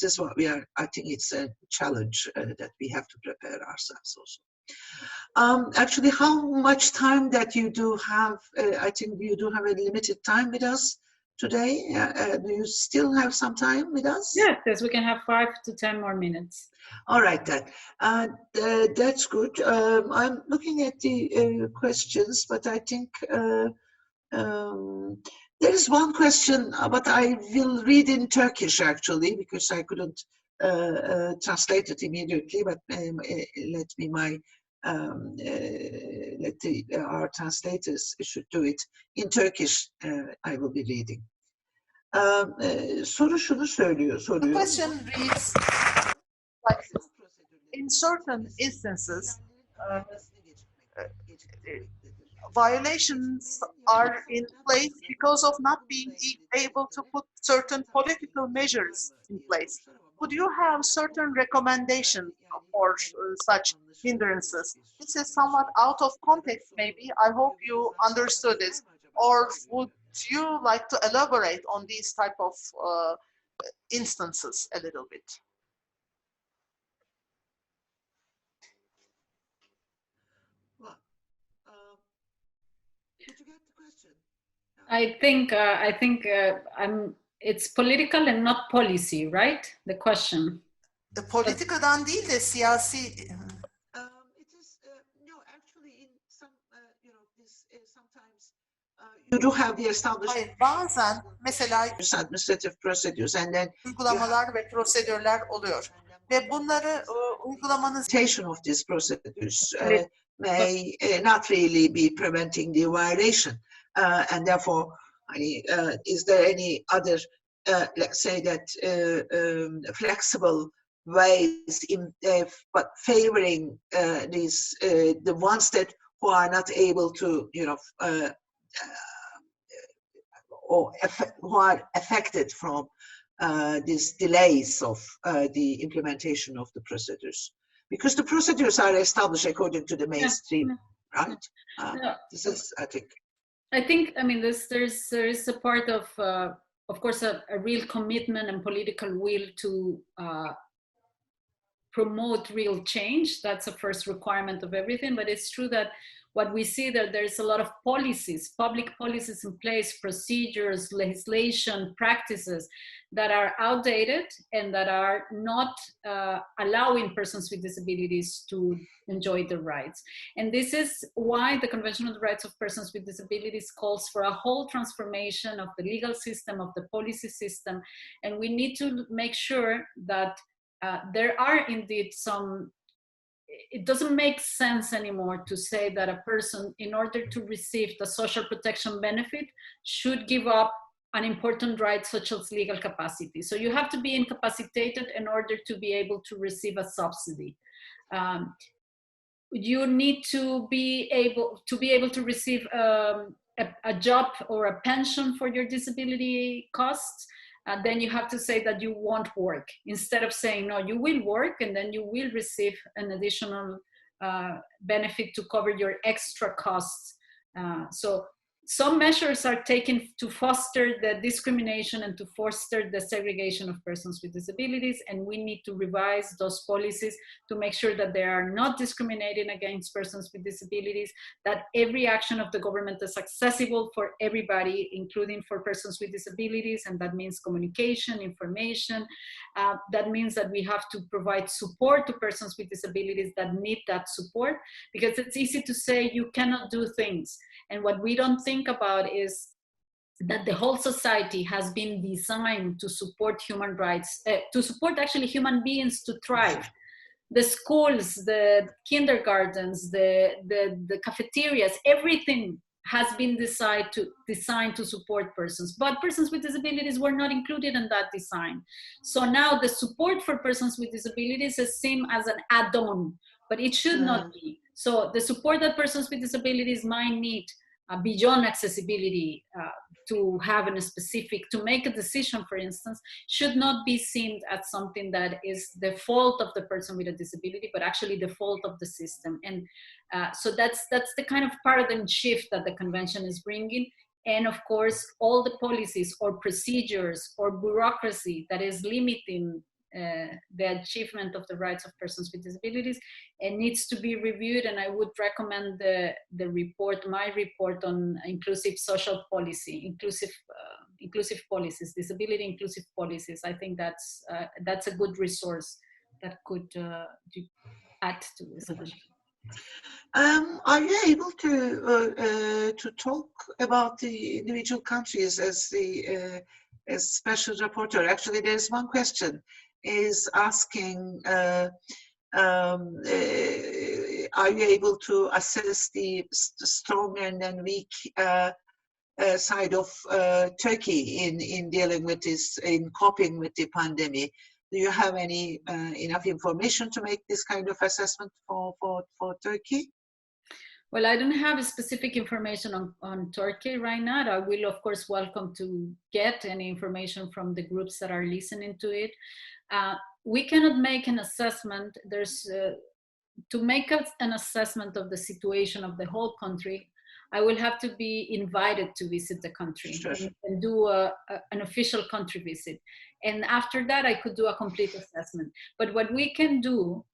is what we are. I think it's a challenge that we have to prepare ourselves also. Actually, how much time that you do have? I think you do have a limited time with us today. Do you still have some time with us? Yes, we can have 5 to 10 more minutes. All right, then. That's good. I'm looking at the questions, but I think there is one question, but I will read in Turkish actually, because I couldn't translate it immediately. But let me our translators should do it in Turkish. I will be reading. Soru şunu The soruyor. question reads like this. In certain instances, violations are in place because of not being able to put certain political measures in place. Would you have certain recommendations for such hindrances? This is somewhat out of context, maybe. I hope you understood it. Or would you like to elaborate on these type of instances a little bit? Well, did you get the question? I think it's political and not policy, right? The question. Politikadan değil de siyasi. It is no, actually, in some you know, this sometimes you do have the established Hayır, bazen mesela administrative procedures, and then uygulamalar ve prosedürler oluyor. Ve bunları uygulamanız of these procedures may not really be preventing the violation, and therefore, is there any other, let's say that flexible ways in but favoring these the ones that who are not able to, you know, or who are affected from these delays of the implementation of the procedures, because the procedures are established according to the mainstream, right? This is, I think. I mean, there is a part of course, a real commitment and political will to promote real change. That's the first requirement of everything. But it's true that what we see that there's a lot of policies, public policies in place, procedures, legislation, practices that are outdated and that are not allowing persons with disabilities to enjoy their rights. And this is why the Convention on the Rights of Persons with Disabilities calls for a whole transformation of the legal system, of the policy system. And we need to make sure that there are indeed some. It doesn't make sense anymore to say that a person, in order to receive the social protection benefit, should give up an important right such as legal capacity. So you have to be incapacitated in order to be able to receive a subsidy. You need to be able to receive a job or a pension for your disability costs. Then you have to say that you won't work, instead of saying, no, you will work and then you will receive an additional benefit to cover your extra costs. So some measures are taken to foster the discrimination and to foster the segregation of persons with disabilities, and we need to revise those policies to make sure that they are not discriminating against persons with disabilities, that every action of the government is accessible for everybody, including for persons with disabilities, and that means communication, information. That means that we have to provide support to persons with disabilities that need that support, because it's easy to say you cannot do things. And what we don't think about is that the whole society has been designed to support human rights, to support actually human beings to thrive. The schools, the kindergartens, the cafeterias, everything has been designed to support persons. But persons with disabilities were not included in that design. So now the support for persons with disabilities is seen as an add-on, but it should not be. So the support that persons with disabilities might need beyond accessibility to have a specific, to make a decision, for instance, should not be seen as something that is the fault of the person with a disability, but actually the fault of the system. And so that's the kind of paradigm shift that the convention is bringing. And of course, all the policies or procedures or bureaucracy that is limiting the achievement of the rights of persons with disabilities, and needs to be reviewed. And I would recommend the report, my report on inclusive social policy, inclusive policies, disability inclusive policies. I think that's a good resource that could add to this discussion. Are you able to talk about the individual countries as special rapporteur? Actually, there's one question is asking, are you able to assess the strong and then weak side of Turkey in dealing with this, in coping with the pandemic? Do you have any enough information to make this kind of assessment for Turkey? Well, I don't have specific information on Turkey right now. I will, of course, welcome to get any information from the groups that are listening to it. We cannot make an assessment. To make an assessment of the situation of the whole country, I will have to be invited to visit the country. Sure. and do an official country visit. And after that, I could do a complete assessment. But what we can do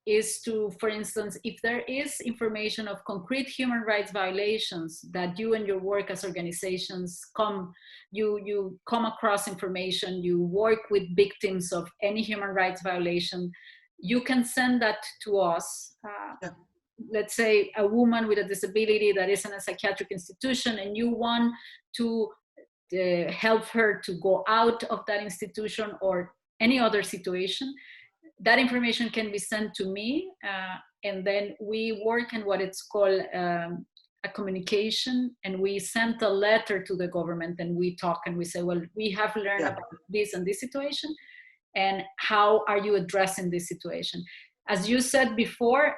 is to, for instance, if there is information of concrete human rights violations that you and your work as organizations you come across information, you work with victims of any human rights violation, you can send that to us. Yeah. Let's say a woman with a disability that is in a psychiatric institution, and you want to help her to go out of that institution or any other situation. That information can be sent to me, and then we work in what it's called a communication, and we send a letter to the government, and we talk and we say, well, we have learned about this and this situation, and how are you addressing this situation? As you said before,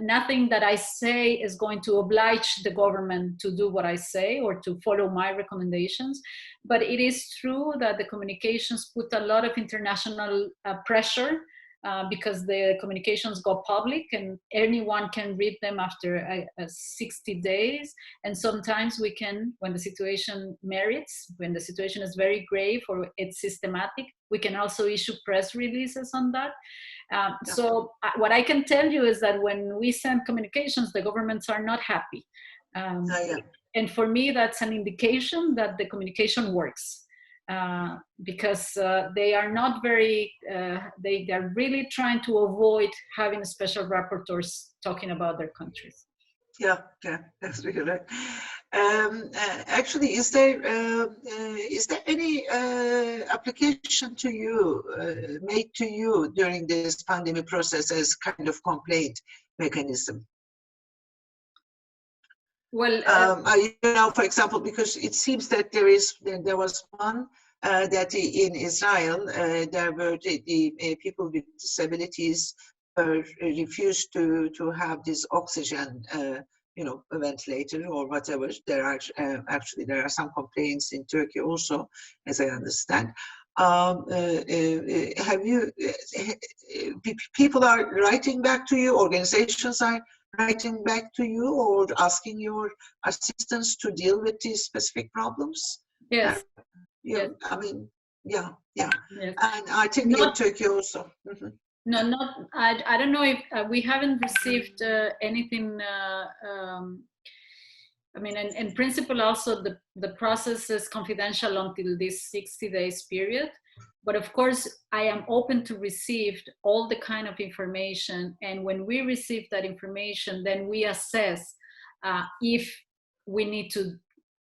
nothing that I say is going to oblige the government to do what I say or to follow my recommendations, but it is true that the communications put a lot of international pressure, because the communications go public and anyone can read them after 60 days. And sometimes we can, when the situation merits, when the situation is very grave or it's systematic, we can also issue press releases on that. So what I can tell you is that when we send communications, the governments are not happy. And for me, that's an indication that the communication works. Because they are not very, they are really trying to avoid having special rapporteurs talking about their countries. Yeah, that's really right. Actually, is there any application to you, made to you during this pandemic process as kind of complaint mechanism? Well, for example, because it seems that there was one that in Israel, there were the people with disabilities refused to have this oxygen, a ventilator or whatever. There are there are some complaints in Turkey also, as I understand. Have you? People are writing back to you. Organizations are writing back to you or asking your assistance to deal with these specific problems? Yes. Yes. I mean, yeah. Yes. And I think in Turkey also. Mm-hmm. No, I don't know if we haven't received anything. I mean, in principle, also the process is confidential until this 60 days period. But of course, I am open to receive all the kind of information. And when we receive that information, then we assess if we need to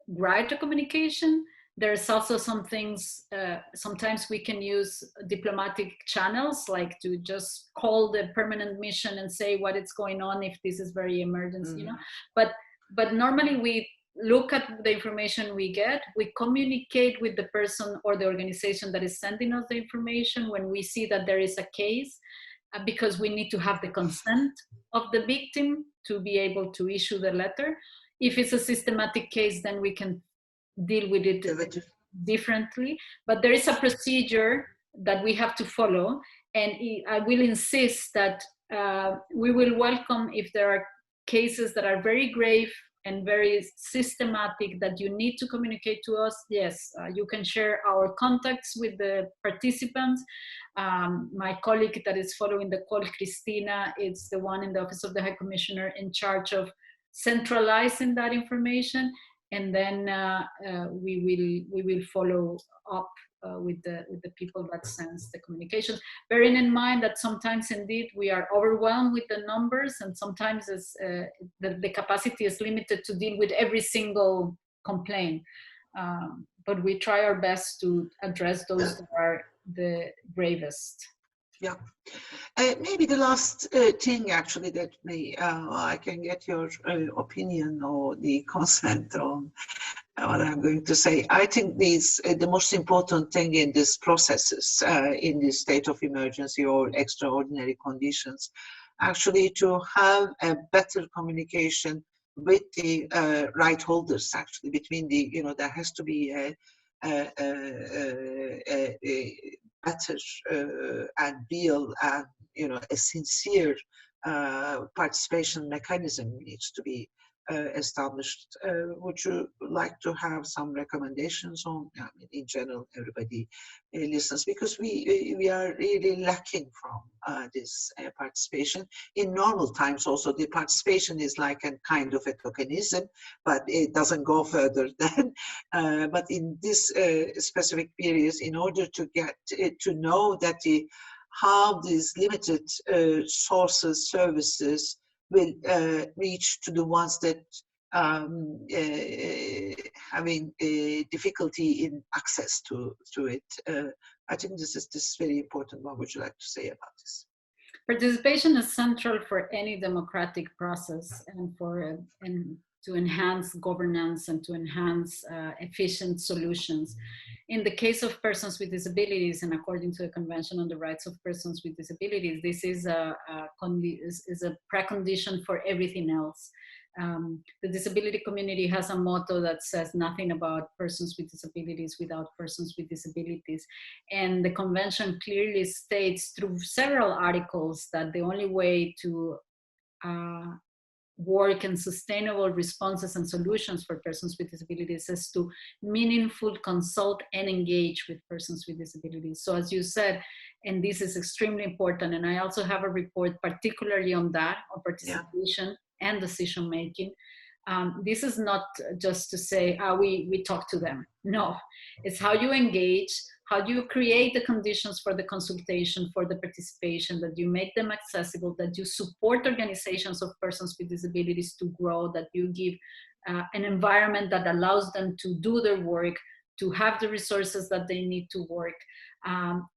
write a communication. There's also some things, sometimes we can use diplomatic channels, like to just call the permanent mission and say what is going on if this is very emergency, But normally we look at the information we get, we communicate with the person or the organization that is sending us the information when we see that there is a case, because we need to have the consent of the victim to be able to issue the letter. if it's a systematic case, then we can deal with it differently. But there is a procedure that we have to follow, and I will insist that we will welcome if there are cases that are very grave and very systematic that you need to communicate to us. Yes, you can share our contacts with the participants. My colleague that is following the call, Cristina, is the one in the Office of the High Commissioner in charge of centralizing that information, and then we will follow up with the people that sends the communications, bearing in mind that sometimes indeed we are overwhelmed with the numbers, and sometimes the capacity is limited to deal with every single complaint. But we try our best to address those that are the gravest. Yeah. Maybe the last thing actually that may I can get your opinion or the consent on what I'm going to say. I think these the most important thing in these processes in this state of emergency or extraordinary conditions, actually to have a better communication with the right holders, actually between the, you know, there has to be a better and real and, you know, a sincere participation mechanism needs to be established. Would you like to have some recommendations on? I mean, in general, everybody listens, because we are really lacking from this participation. In normal times, also the participation is like a kind of a tokenism, but it doesn't go further than. But in this specific periods, in order to get to know that how these limited sources, services will reach to the ones that having a difficulty in access to it. I think this is very important. What would you like to say about this? Participation is central for any democratic process, and for to enhance governance and to enhance efficient solutions. In the case of persons with disabilities, and according to the Convention on the Rights of Persons with Disabilities, this is a precondition for everything else. The disability community has a motto that says nothing about persons with disabilities without persons with disabilities. And the convention clearly states through several articles that the only way to work and sustainable responses and solutions for persons with disabilities is to meaningfully consult and engage with persons with disabilities. So as you said, and this is extremely important, and I also have a report particularly on that, on participation and decision making. This is not just to say, we talk to them. No, it's how you engage, how do you create the conditions for the consultation, for the participation, that you make them accessible, that you support organizations of persons with disabilities to grow, that you give an environment that allows them to do their work, to have the resources that they need to work,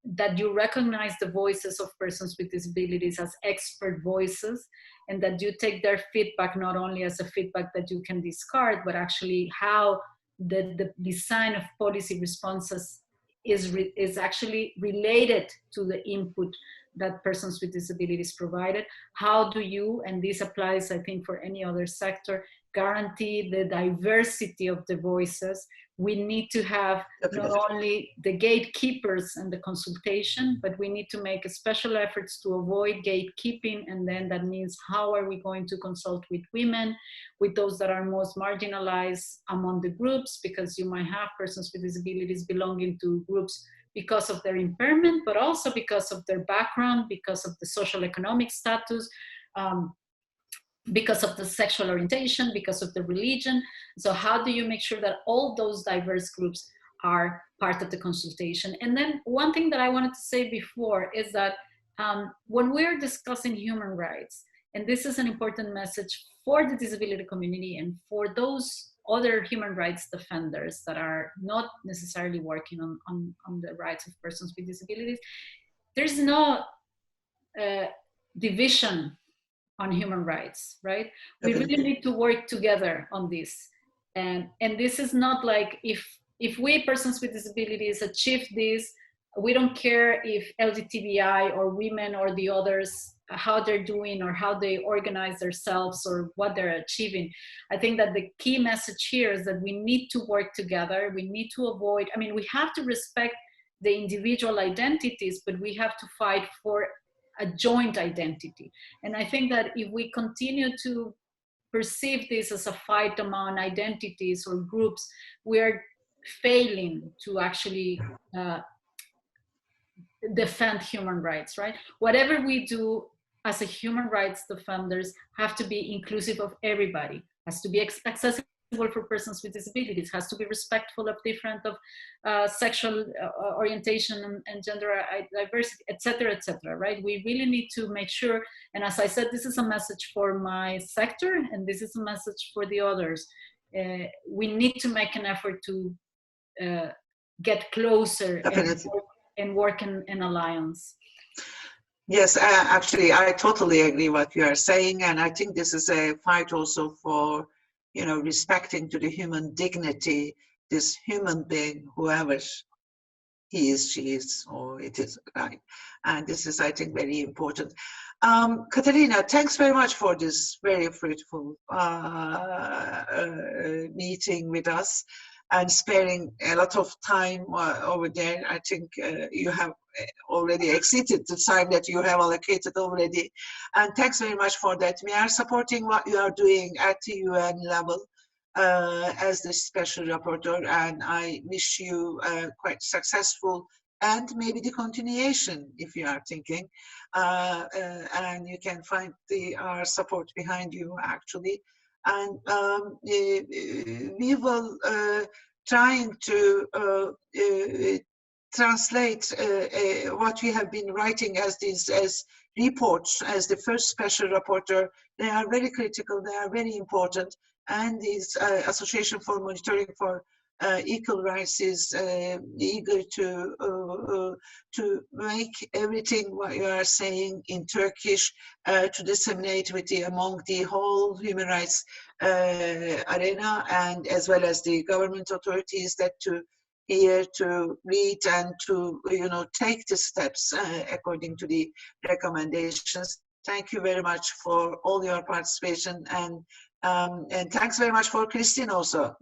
that you recognize the voices of persons with disabilities as expert voices, and that you take their feedback not only as a feedback that you can discard, but actually how the design of policy responses is actually related to the input that persons with disabilities provided. How do you, and this applies I think for any other sector, guarantee the diversity of the voices? We need to have not only the gatekeepers and the consultation, but we need to make special efforts to avoid gatekeeping. And then that means, how are we going to consult with women, with those that are most marginalized among the groups? Because you might have persons with disabilities belonging to groups because of their impairment, but also because of their background, because of the social economic status, because of the sexual orientation, because of the religion. So how do you make sure that all those diverse groups are part of the consultation? And then one thing that I wanted to say before is that when we're discussing human rights, and this is an important message for the disability community and for those other human rights defenders that are not necessarily working on the rights of persons with disabilities, there's no division on human rights, right? We really need to work together on this. And this is not like if we persons with disabilities achieve this, we don't care if LGTBI or women or the others how they're doing or how they organize themselves or what they're achieving. I think that the key message here is that we need to work together. We need to avoid, I mean, we have to respect the individual identities, but we have to fight for a joint identity. And I think that if we continue to perceive this as a fight among identities or groups, we are failing to actually defend human rights, right? Whatever we do as a human rights defenders have to be inclusive of everybody, has to be accessible for persons with disabilities, has to be respectful of different of sexual orientation and gender diversity, etc., right? We really need to make sure, and as I said, this is a message for my sector and this is a message for the others. We need to make an effort to get closer and work in alliance. Yes, actually, I totally agree what you are saying, and I think this is a fight also for, you know, respecting to the human dignity, this human being, whoever he is, she is, or it is, right? And this is, I think, very important. Katerina, thanks very much for this very fruitful meeting with us and sparing a lot of time over there. I think you have already exceeded the time that you have allocated already. And thanks very much for that. We are supporting what you are doing at the UN level as the special rapporteur, and I wish you quite successful and maybe the continuation if you are thinking. And you can find our support behind you actually. And we will trying to translate what we have been writing as these as reports as the first special rapporteur. They are very critical, they are very important, and this Association for Monitoring for Equal Rights is eager to make everything what you are saying in Turkish to disseminate with among the whole human rights arena, and as well as the government authorities that to here to read and to, you know, take the steps according to the recommendations. Thank you very much for all your participation, and thanks very much for Christine also.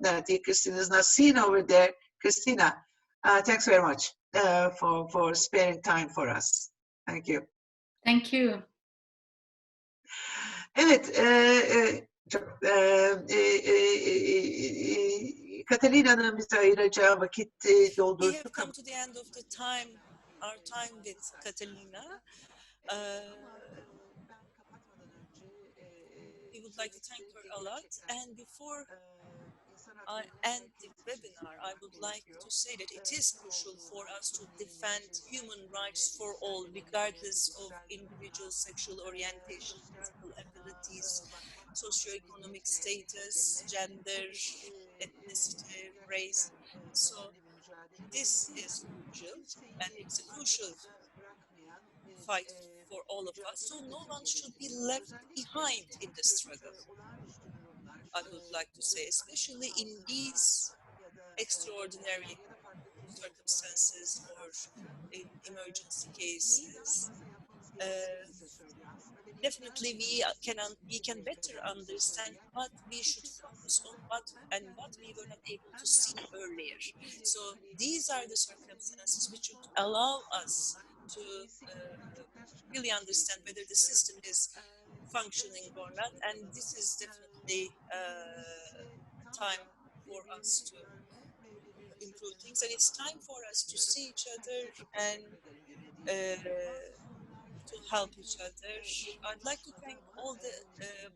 Christine is not seen over there. Christina, thanks very much for sparing time for us. Thank you. Thank you. Evet, Katalina'nın bize ayıracağı vakit doldurduk. We have come to the end of the time, our time with Catalina. We would like to thank her a lot. And before I end the webinar, I would like to say that it is crucial for us to defend human rights for all, regardless of individual sexual orientation, physical abilities, socioeconomic status, gender, ethnicity, race. So this is crucial, and it's a crucial fight for all of us. So no one should be left behind in the struggle, I would like to say, especially in these extraordinary circumstances or in emergency cases. Definitely we can better understand what we should focus on, what we were not able to see earlier. So these are the circumstances which would allow us to really understand whether the system is functioning or not, and this is definitely a time for us to improve things, and it's time for us to see each other and to help each other. I'd like to thank all the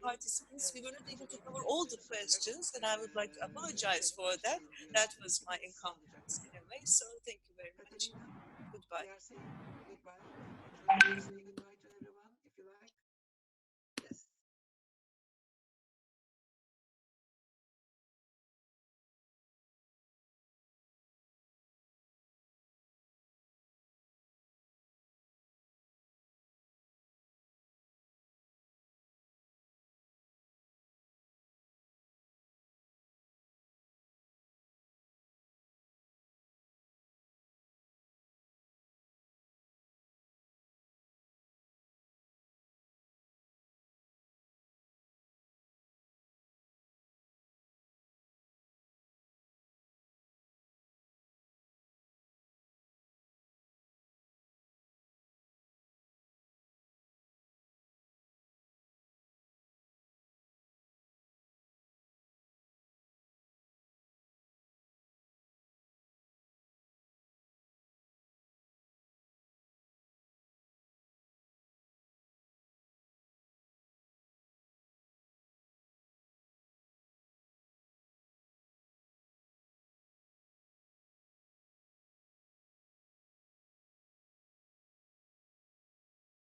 participants. We were not able to cover all the questions, and I would like to apologize for that. That was my incompetence in a way. So thank you very much. Goodbye.